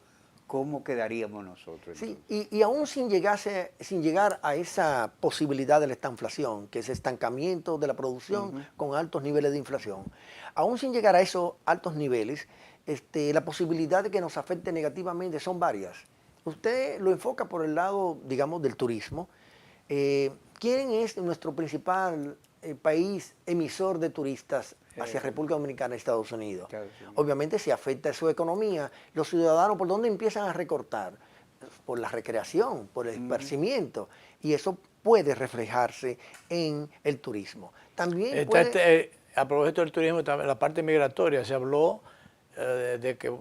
¿cómo quedaríamos nosotros? Sí, y aún sin llegar a esa posibilidad de la estanflación, que es estancamiento de la producción con altos niveles de inflación, aún sin llegar a esos altos niveles, la posibilidad de que nos afecte negativamente son varias. Usted lo enfoca por el lado, digamos, del turismo. ¿Quién es nuestro principal país emisor de turistas hacia República Dominicana y Estados Unidos? Obviamente se afecta a su economía. Los ciudadanos, ¿por dónde empiezan a recortar? Por la recreación, por el esparcimiento. Y eso puede reflejarse en el turismo. También a propósito del turismo, la parte migratoria, se habló de que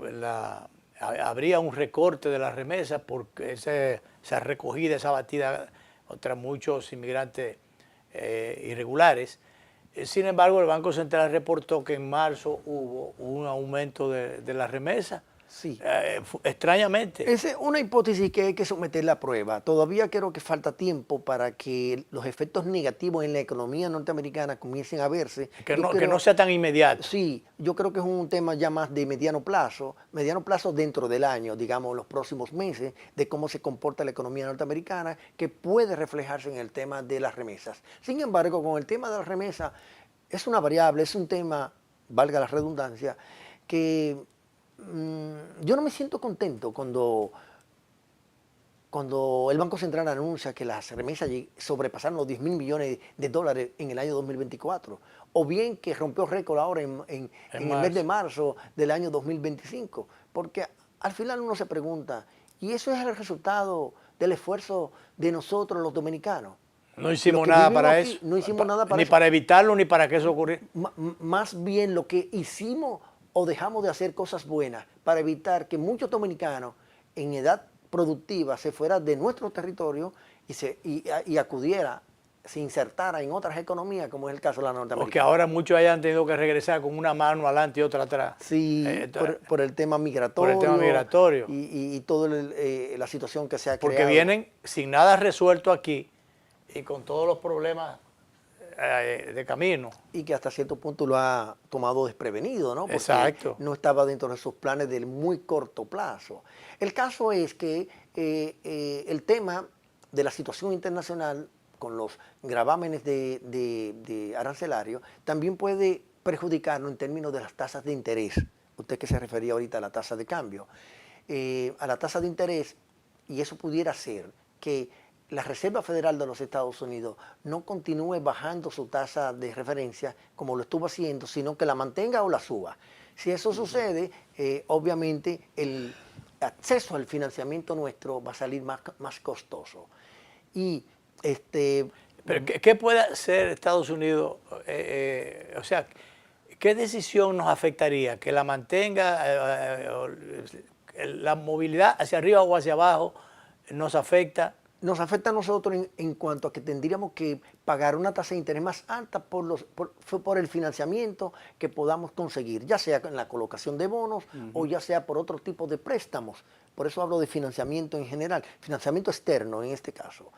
habría un recorte de las remesas porque esa recogida, esa batida contra muchos inmigrantes irregulares. Sin embargo, el Banco Central reportó que en marzo hubo un aumento de la remesa. Sí. Extrañamente. Esa es una hipótesis que hay que someterla a prueba. Todavía creo que falta tiempo para que los efectos negativos en la economía norteamericana comiencen a verse. Que no sea tan inmediato. Sí, yo creo que es un tema ya más de mediano plazo dentro del año, digamos, los próximos meses, de cómo se comporta la economía norteamericana, que puede reflejarse en el tema de las remesas. Sin embargo, con el tema de las remesas, es una variable, es un tema, valga la redundancia, que yo no me siento contento cuando el Banco Central anuncia que las remesas sobrepasaron los 10.000 millones de dólares en el año 2024, o bien que rompió récord ahora en el mes de marzo del año 2025, porque al final uno se pregunta, ¿y eso es el resultado del esfuerzo de nosotros los dominicanos? No hicimos nada para eso. No hicimos nada para ni eso. para evitarlo, ni para que eso ocurriera. Más bien lo que hicimos o dejamos de hacer cosas buenas para evitar que muchos dominicanos en edad productiva se fueran de nuestro territorio y acudiera, se insertara en otras economías, como es el caso de la norteamericana. Porque ahora muchos hayan tenido que regresar con una mano adelante y otra atrás. Sí, por el tema migratorio. Por el tema migratorio. Y toda la situación que se ha creado. Porque vienen sin nada resuelto aquí y con todos los problemas de camino. Y que hasta cierto punto lo ha tomado desprevenido, ¿no? Porque exacto. No estaba dentro de sus planes del muy corto plazo. El caso es que el tema de la situación internacional con los gravámenes de arancelarios también puede perjudicarnos en términos de las tasas de interés. Usted que se refería ahorita a la tasa de cambio. A la tasa de interés, y eso pudiera ser que la Reserva Federal de los Estados Unidos no continúe bajando su tasa de referencia como lo estuvo haciendo, sino que la mantenga o la suba. Si eso sucede, obviamente el acceso al financiamiento nuestro va a salir más costoso. Y ¿pero qué puede hacer Estados Unidos? O sea, ¿qué decisión nos afectaría? ¿Que la mantenga, la movilidad hacia arriba o hacia abajo nos afecta? Nos afecta a nosotros en cuanto a que tendríamos que pagar una tasa de interés más alta por el financiamiento que podamos conseguir, ya sea en la colocación de bonos o ya sea por otro tipo de préstamos. Por eso hablo de financiamiento en general, financiamiento externo en este caso,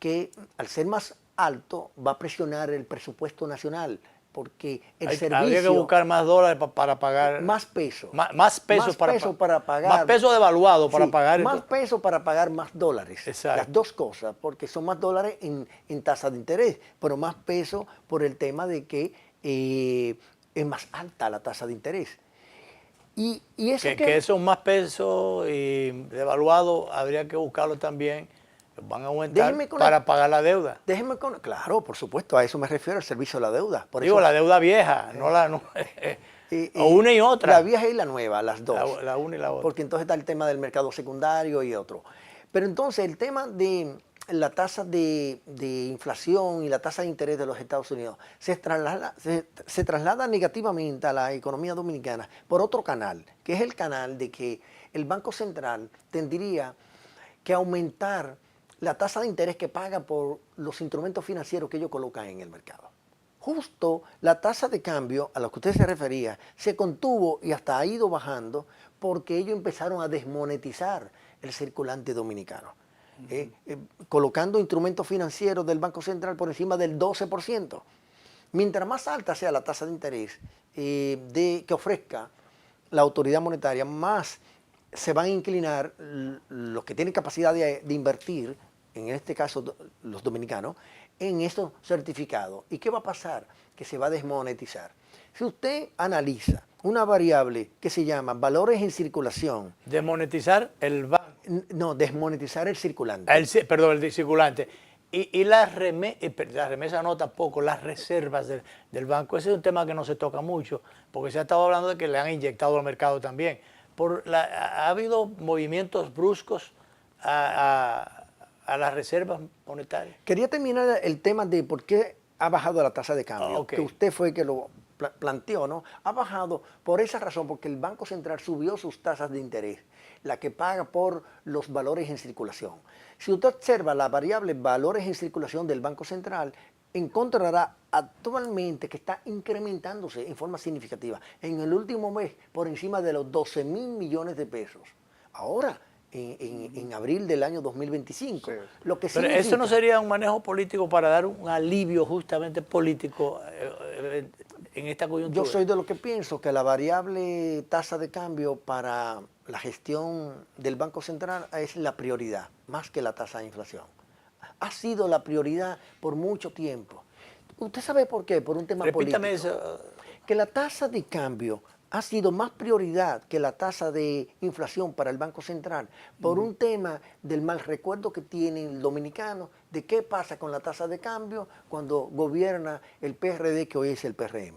que al ser más alto va a presionar el presupuesto nacional, porque el servicio... Habría que buscar más dólares para pagar... Más peso. Más peso para pagar... Más peso devaluado para pagar... Más peso para pagar más dólares. Exacto. Las dos cosas, porque son más dólares en tasa de interés, pero más peso por el tema de que es más alta la tasa de interés. Y eso que son más pesos y devaluado, habría que buscarlo también... Van a aumentar para pagar la deuda. Claro, por supuesto, a eso me refiero, al servicio de la deuda. La deuda vieja, no la... O una y otra. La vieja y la nueva, las dos. La una y la otra. Porque entonces está el tema del mercado secundario y otro. Pero entonces el tema de la tasa de inflación y la tasa de interés de los Estados Unidos se traslada negativamente a la economía dominicana por otro canal, que es el canal de que el Banco Central tendría que aumentar la tasa de interés que paga por los instrumentos financieros que ellos colocan en el mercado. Justo la tasa de cambio a la que usted se refería se contuvo y hasta ha ido bajando porque ellos empezaron a desmonetizar el circulante dominicano. Colocando instrumentos financieros del Banco Central por encima del 12%. Mientras más alta sea la tasa de interés que ofrezca la autoridad monetaria, más se van a inclinar los que tienen capacidad de invertir, en este caso los dominicanos, en estos certificados. ¿Y qué va a pasar? Que se va a desmonetizar. Si usted analiza una variable que se llama valores en circulación. Desmonetizar el banco. No, desmonetizar el circulante. Perdón, el circulante. Y la remesa no tampoco, las reservas del banco. Ese es un tema que no se toca mucho, porque se ha estado hablando de que le han inyectado al mercado también. Ha habido movimientos bruscos a las reservas monetarias. Quería terminar el tema de por qué ha bajado la tasa de cambio, que usted fue el que lo planteó, ¿no? Ha bajado por esa razón, porque el Banco Central subió sus tasas de interés, la que paga por los valores en circulación. Si usted observa la variable valores en circulación del Banco Central, encontrará actualmente que está incrementándose en forma significativa. En el último mes, por encima de los 12.000 millones de pesos. Ahora, en abril del año 2025. Sí. Lo que Pero eso no sería un manejo político para dar un alivio justamente político en esta coyuntura. Yo soy de lo que pienso que la variable tasa de cambio para la gestión del Banco Central es la prioridad, más que la tasa de inflación. Ha sido la prioridad por mucho tiempo. ¿Usted sabe por qué? Por un tema Repítame político. Eso. Que la tasa de cambio ha sido más prioridad que la tasa de inflación para el Banco Central por un tema del mal recuerdo que tiene el dominicano de qué pasa con la tasa de cambio cuando gobierna el PRD, que hoy es el PRM.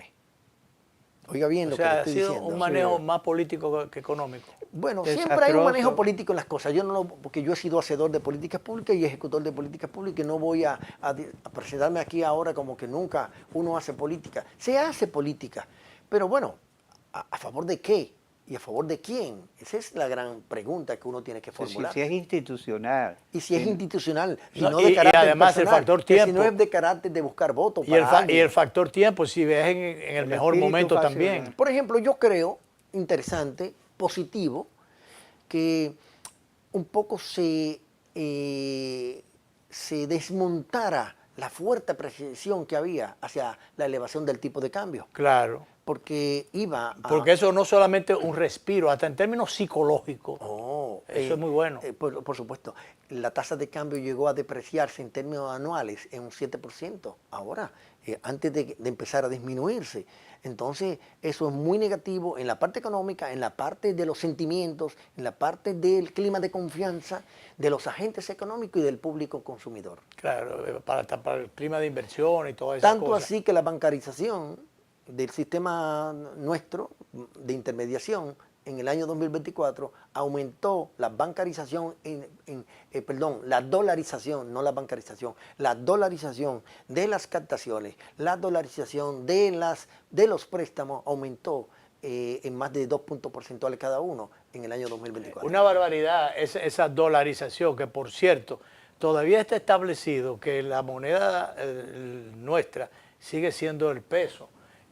Oiga bien lo que le estoy diciendo. Ha sido un manejo más político que económico. Bueno, siempre hay un manejo político en las cosas. Porque yo he sido hacedor de políticas públicas y ejecutor de políticas públicas, y no voy a presentarme aquí ahora como que nunca uno hace política. Se hace política, pero bueno, ¿a favor de qué? ¿Y a favor de quién? Esa es la gran pregunta que uno tiene que formular. Si es institucional. Y si es institucional, si no de carácter y además personal, el factor tiempo. Si no es de carácter de buscar votos. Y el factor tiempo, si ves en el mejor momento también. Por ejemplo, yo creo interesante, positivo, que un poco se desmontara la fuerte presión que había hacia la elevación del tipo de cambio. Claro. Porque Porque eso no solamente un respiro, hasta en términos psicológicos. Eso es muy bueno. Por supuesto. La tasa de cambio llegó a depreciarse en términos anuales en un 7%. Ahora, antes de empezar a disminuirse. Entonces, eso es muy negativo en la parte económica, en la parte de los sentimientos, en la parte del clima de confianza de los agentes económicos y del público consumidor. Claro, para el clima de inversión y todas esas cosas. Tanto así que la bancarización del sistema nuestro de intermediación en el año 2024 aumentó la bancarización, la dolarización, no la bancarización, la dolarización de las captaciones, la dolarización de los préstamos aumentó en más de 2 puntos porcentuales cada uno en el año 2024. Una barbaridad esa dolarización, que por cierto, todavía está establecido que la moneda nuestra sigue siendo el peso.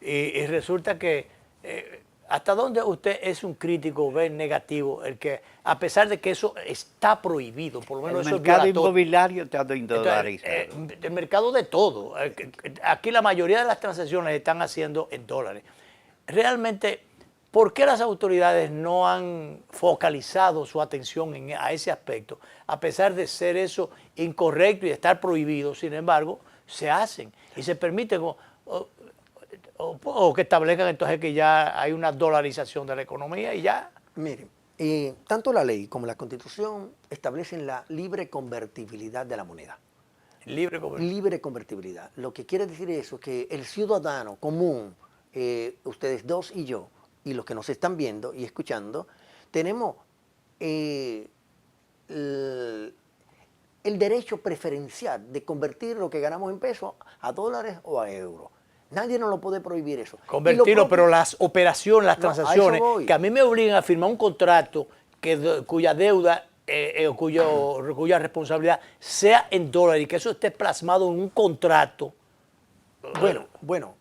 Y resulta que, ¿hasta dónde usted es un crítico, ve negativo, el que, a pesar de que eso está prohibido, por lo menos el mercado inmobiliario está dolarizado? El mercado de todo. Aquí la mayoría de las transacciones se están haciendo en dólares. Realmente, ¿por qué las autoridades no han focalizado su atención a ese aspecto? A pesar de ser eso incorrecto y estar prohibido, sin embargo, se hacen y se permiten... O que establezcan entonces que ya hay una dolarización de la economía y ya. Miren, tanto la ley como la Constitución establecen la libre convertibilidad de la moneda. Libre convertibilidad. Lo que quiere decir eso es que el ciudadano común, ustedes dos y yo, y los que nos están viendo y escuchando, tenemos el derecho preferencial de convertir lo que ganamos en pesos a dólares o a euros. Nadie nos lo puede prohibir eso. Convertirlo, pero las operaciones, las transacciones, voy. que a mí me obligan a firmar un contrato cuya deuda, cuya responsabilidad sea en dólares y que eso esté plasmado en un contrato. Bueno.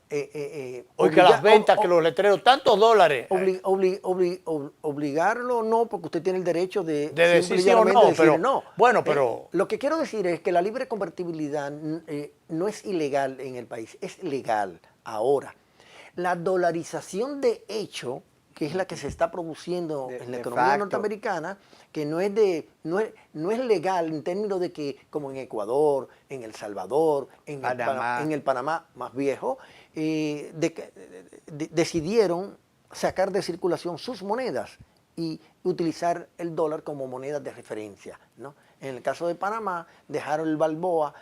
Oiga, las ventas, que los letreros, tantos dólares. Obligarlo no, porque usted tiene el derecho de decir sí o no, pero no. Bueno, pero lo que quiero decir es que la libre convertibilidad no es ilegal en el país, es legal ahora. La dolarización de hecho, que es la que se está produciendo en la economía norteamericana, que no es legal en términos de que, como en Ecuador, en El Salvador, en el Panamá más viejo, decidieron sacar de circulación sus monedas y utilizar el dólar como moneda de referencia, ¿no? En el caso de Panamá, dejaron el balboa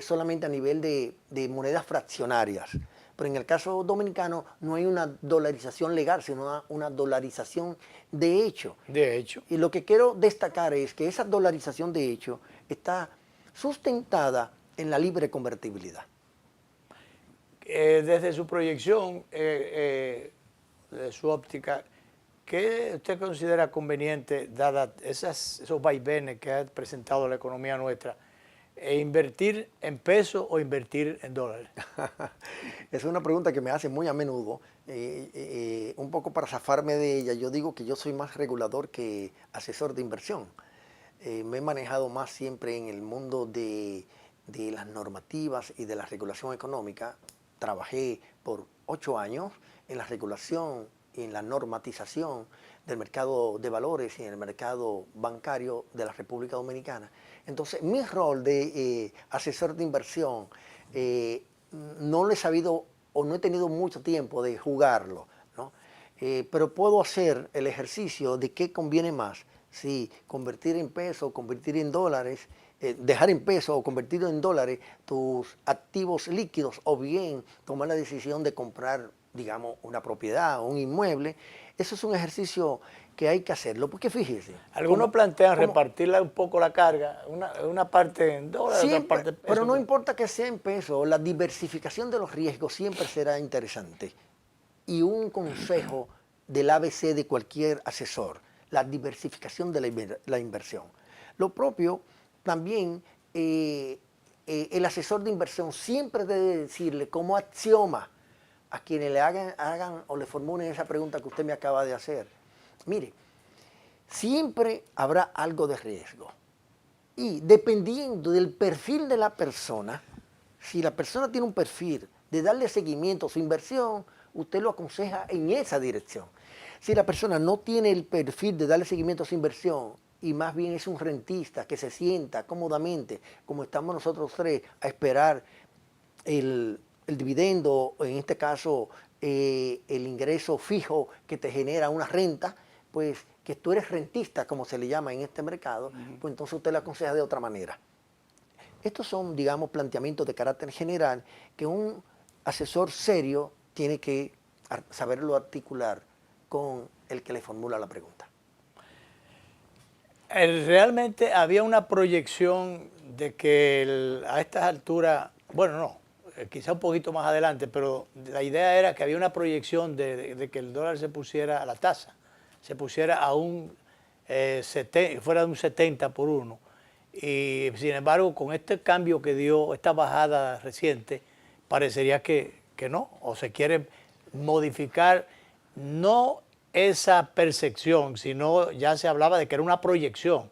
solamente a nivel de monedas fraccionarias. Pero en el caso dominicano no hay una dolarización legal, sino una dolarización de hecho. De hecho. Y lo que quiero destacar es que esa dolarización de hecho está sustentada en la libre convertibilidad. Desde su proyección, de su óptica, ¿qué usted considera conveniente, dada esos vaivenes que ha presentado la economía nuestra, invertir en pesos o invertir en dólares? Es una pregunta que me hacen muy a menudo. Un poco para zafarme de ella, yo digo que yo soy más regulador que asesor de inversión. Me he manejado más siempre en el mundo de las normativas y de la regulación económica. Trabajé por 8 años en la regulación y en la normatización del mercado de valores y en el mercado bancario de la República Dominicana. Entonces, mi rol de asesor de inversión no lo he sabido o no he tenido mucho tiempo de jugarlo, ¿no? Pero puedo hacer el ejercicio de qué conviene más, si convertir en pesos o convertir en dólares, dejar en pesos o convertir en dólares tus activos líquidos, o bien tomar la decisión de comprar, digamos, una propiedad o un inmueble. Eso es un ejercicio que hay que hacerlo, porque fíjese. Algunos plantean repartirla un poco la carga, una parte en dólares, otra parte en pesos. Pero no importa que sea en pesos, la diversificación de los riesgos siempre será interesante. Y un consejo del ABC de cualquier asesor, la diversificación de la inversión. Lo propio también, el asesor de inversión siempre debe decirle como axioma a quienes le hagan o le formulen esa pregunta que usted me acaba de hacer. Mire, siempre habrá algo de riesgo. Y dependiendo del perfil de la persona, si la persona tiene un perfil de darle seguimiento a su inversión, usted lo aconseja en esa dirección. Si la persona no tiene el perfil de darle seguimiento a su inversión y más bien es un rentista que se sienta cómodamente, como estamos nosotros tres, a esperar el dividendo, en este caso el ingreso fijo que te genera una renta, pues que tú eres rentista, como se le llama en este mercado, pues entonces usted le aconseja de otra manera. Estos son, digamos, planteamientos de carácter general que un asesor serio tiene que saberlo articular con el que le formula la pregunta. Realmente había una proyección de que a estas alturas, bueno, no, quizá un poquito más adelante, pero la idea era que había una proyección de que el dólar se pusiera a la tasa, se pusiera a fuera de un 70 por 1. Y sin embargo, con este cambio que dio, esta bajada reciente, parecería que no, o se quiere modificar no esa percepción, sino ya se hablaba de que era una proyección.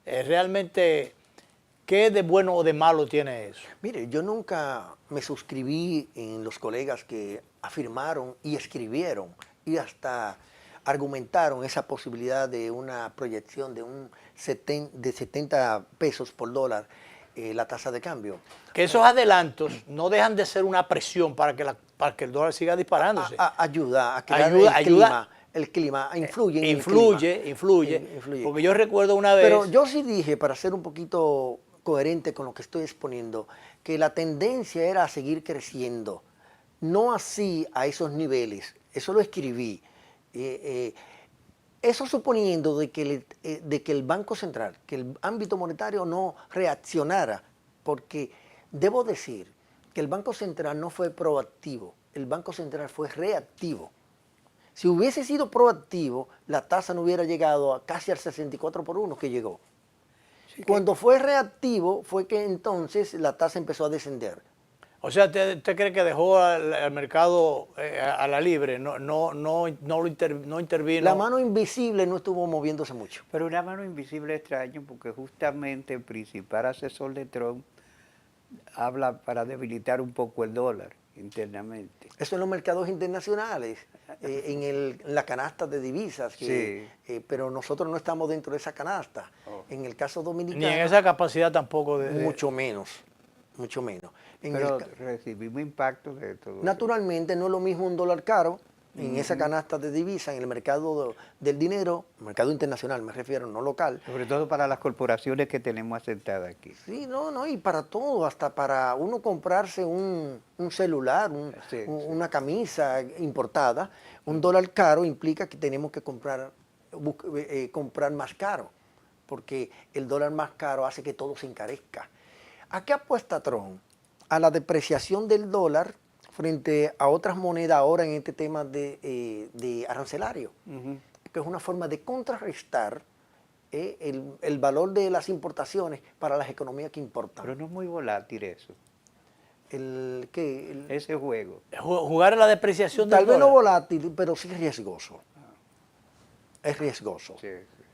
Realmente, ¿qué de bueno o de malo tiene eso? Mire, yo nunca me suscribí en los colegas que afirmaron y escribieron y hasta argumentaron esa posibilidad de una proyección de 70 pesos por dólar la tasa de cambio. Que esos adelantos no dejan de ser una presión para que el dólar siga disparándose. Ayuda a crear el clima, influye. Porque yo recuerdo una vez... Pero yo sí dije, para ser un poquito coherente con lo que estoy exponiendo, que la tendencia era a seguir creciendo, no así a esos niveles. Eso lo escribí. Eso suponiendo de que el Banco Central, que el ámbito monetario no reaccionara, porque debo decir que el Banco Central no fue proactivo, el Banco Central fue reactivo. Si hubiese sido proactivo, la tasa no hubiera llegado a casi al 64/1 que llegó. Cuando fue reactivo, fue que entonces la tasa empezó a descender. O sea, ¿usted cree que dejó al mercado a la libre? No intervino. La mano invisible no estuvo moviéndose mucho. Pero una mano invisible es extraño porque justamente el principal asesor de Trump habla para debilitar un poco el dólar internamente. Eso en los mercados internacionales, en la canasta de divisas, pero nosotros no estamos dentro de esa canasta. En el caso dominicano... Ni en esa capacidad tampoco Mucho menos, mucho menos. Pero recibimos impacto de todo. Naturalmente no es lo mismo un dólar caro en esa canasta de divisas, en el mercado del dinero, mercado internacional me refiero, no local. Sobre todo para las corporaciones que tenemos asentadas aquí. Sí, y para todo, hasta para uno comprarse un celular, una camisa importada, un dólar caro implica que tenemos que comprar más caro, porque el dólar más caro hace que todo se encarezca. ¿A qué apuesta Trump? A la depreciación del dólar frente a otras monedas ahora en este tema de arancelario, que es una forma de contrarrestar el valor de las importaciones para las economías que importan. Pero no es muy volátil eso. Ese juego. Jugar a la depreciación del dólar. Tal vez no volátil, pero sí riesgoso. Es riesgoso. Sí.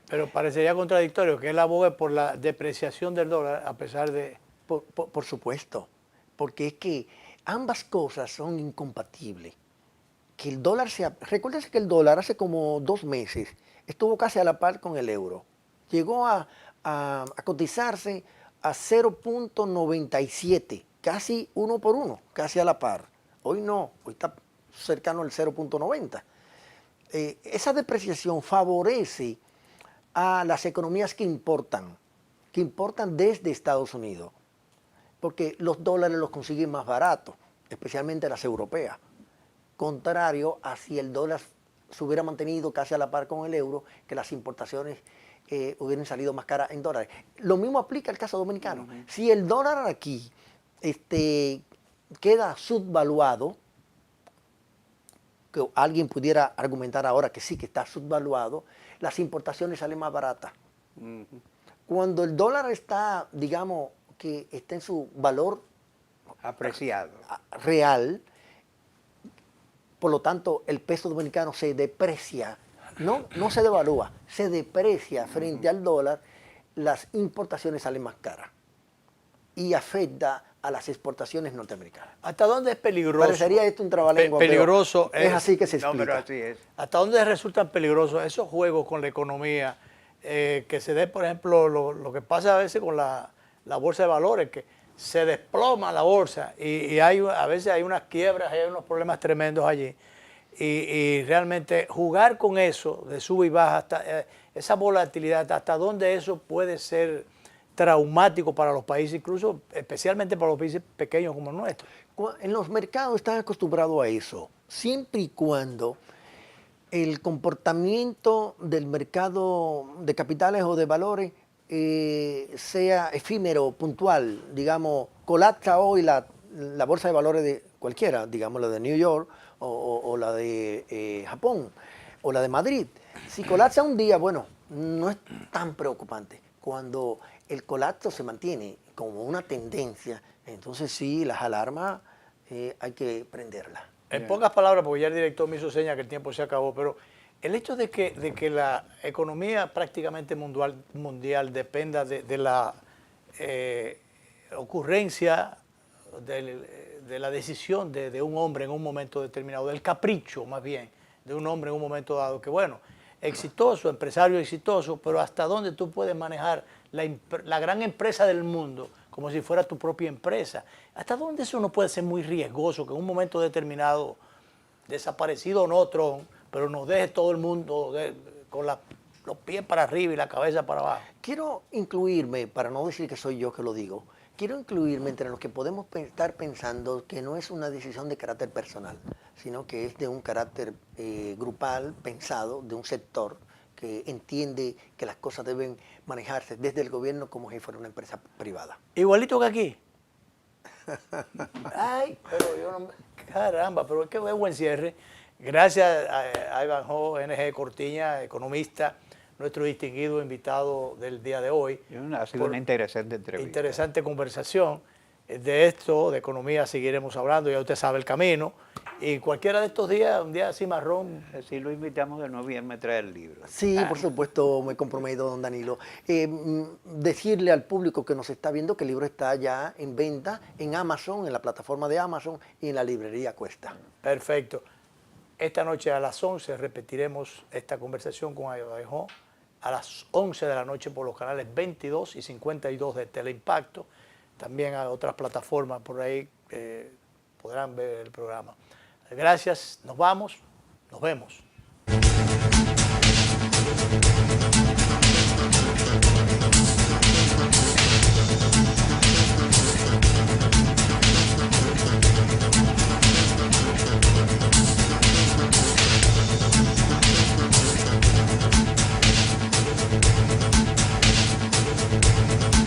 Pero parecería contradictorio que él abogue por la depreciación del dólar a pesar de... Por supuesto, porque es que ambas cosas son incompatibles. Que el dólar recuérdense que el dólar hace como 2 meses estuvo casi a la par con el euro. Llegó a cotizarse a 0.97, casi 1 por 1, casi a la par. Hoy no, hoy está cercano al 0.90. Esa depreciación favorece a las economías que importan desde Estados Unidos, porque los dólares los consiguen más baratos, especialmente las europeas. Contrario a si el dólar se hubiera mantenido casi a la par con el euro, que las importaciones hubieran salido más caras en dólares. Lo mismo aplica al caso dominicano. Si el dólar aquí queda subvaluado, que alguien pudiera argumentar ahora que sí, que está subvaluado, las importaciones salen más baratas. Cuando el dólar está, digamos, que está en su valor apreciado real, por lo tanto el peso dominicano se deprecia, no se devalúa, se deprecia frente al dólar, las importaciones salen más caras y afecta a las exportaciones norteamericanas. ¿Hasta dónde es peligroso? Parecería esto un trabalengua, peligroso es así que se explica. No, pero así es. ¿Hasta dónde resultan peligrosos esos juegos con la economía? Que se dé, por ejemplo, lo que pasa a veces con la bolsa de valores, que se desploma la bolsa y a veces hay unas quiebras, hay unos problemas tremendos allí. Y realmente jugar con eso, de sub y baja, esa volatilidad, hasta dónde eso puede ser traumático para los países, incluso especialmente para los países pequeños como el nuestro. En los mercados están acostumbrados a eso, siempre y cuando el comportamiento del mercado de capitales o de valores sea efímero, puntual, digamos, colapsa hoy la bolsa de valores de cualquiera, digamos la de New York o la de Japón o la de Madrid. Si colapsa un día, bueno, no es tan preocupante. Cuando el colapso se mantiene como una tendencia, entonces sí, las alarmas hay que prenderlas. En pocas palabras, porque ya el director me hizo señas que el tiempo se acabó, pero el hecho de que la economía prácticamente mundial dependa de la ocurrencia, de la decisión de un hombre en un momento determinado, del capricho más bien de un hombre en un momento dado, que bueno, exitoso, empresario exitoso, pero hasta dónde tú puedes manejar la gran empresa del mundo como si fuera tu propia empresa. ¿Hasta dónde eso no puede ser muy riesgoso, que en un momento determinado, desaparecido o no Trump, pero nos deje todo el mundo con los pies para arriba y la cabeza para abajo? Quiero incluirme, para no decir que soy yo que lo digo, quiero incluirme entre los que podemos estar pensando que no es una decisión de carácter personal, sino que es de un carácter grupal, pensado, de un sector que entiende que las cosas deben manejarse desde el gobierno como si fuera una empresa privada. Igualito que aquí. Ay, pero yo no... Caramba, pero qué buen cierre. Gracias a Ivanhoe NG Cortiña, economista, nuestro distinguido invitado del día de hoy. Ha sido una interesante entrevista. Interesante conversación. De esto, de economía, seguiremos hablando, ya usted sabe el camino. Y cualquiera de estos días, un día así marrón. Si lo invitamos de nuevo, me trae el libro. Sí, por supuesto, me comprometo, don Danilo. Decirle al público que nos está viendo que el libro está ya en venta en Amazon, en la plataforma de Amazon y en la librería Cuesta. Perfecto. Esta noche a las 11 repetiremos esta conversación con Ivanhoe a las 11 de la noche por los canales 22 y 52 de Teleimpacto. También a otras plataformas por ahí podrán ver el programa. Gracias, nos vamos, nos vemos.